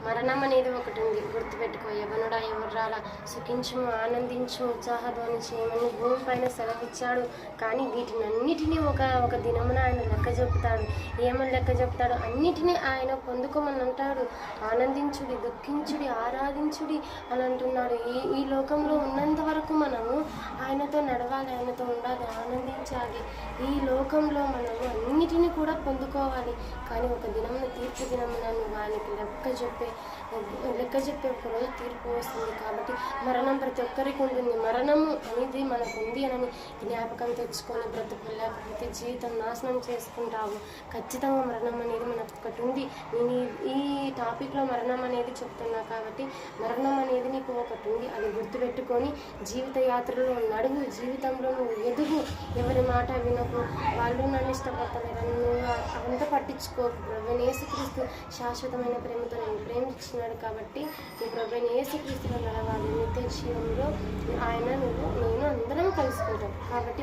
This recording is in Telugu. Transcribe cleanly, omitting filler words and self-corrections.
మరణం అనేది ఒకటి ఉంది, గుర్తుపెట్టుకో. యవనుడా ఎవర్రాలా సుఖించుము, ఆనందించు, ఉత్సాహధ్వని చేయమని భూమి పైన సెలవిచ్చాడు. కానీ వీటినన్నిటినీ ఒక దినమున ఆయన లెక్క చెబుతాడు. ఏమని లెక్క చెప్తాడు? అన్నిటినీ ఆయన పొందుకోమని అంటాడు. ఆనందించుడి, దుఃఖించుడి, ఆరాధించుడి అని అంటున్నాడు. ఈ లోకంలో ఉన్నంత వరకు మనము ఆయనతో నడవాలి, ఆయనతో ఉండాలి, ఆనందించాలి. ఈ లోకంలో మనము అన్నిటినీ కూడా పొందుకోవాలి. కానీ ఒక దినమున, తీర్పు దినమున నువ్వు ఆయనకి లెక్క చెప్పే ఒకరోజు తీర్పు వస్తుంది. కాబట్టి మరణం ప్రతి ఒక్కరికి ఉంటుంది. మరణము అనేది మనకు ఉంది అని జ్ఞాపకం తెచ్చుకొని బ్రతుకు, లేకపోతే జీవితం నాశనం చేసుకుంటావు. ఖచ్చితంగా మరణం అనేది మనకు ఒకటి ఉంది. నేను ఈ టాపిక్లో మరణం అనేది చెప్తున్నా కాబట్టి మరణం అనేది నీకు ఒకటి ఉంది. అది గుర్తుపెట్టుకొని జీవిత యాత్రలో నడువు, జీవితంలో నువ్వు ఎదుగు. ఎవరి మాట వినకు, వాళ్ళు నన్ను ఇష్టపడతలేరని నువ్వు అవంతా పట్టించుకోకు. ప్రభువైన యేసుక్రీస్తు శాశ్వతమైన ప్రేమతో నేను ప్రేమించినాడు కాబట్టి నీ ప్రభువైన యేసుక్రీస్తులో నడవాలి. నిత్య జీవంలో ఆయన, నేను అందరం కలుసుకుంటాం. కాబట్టి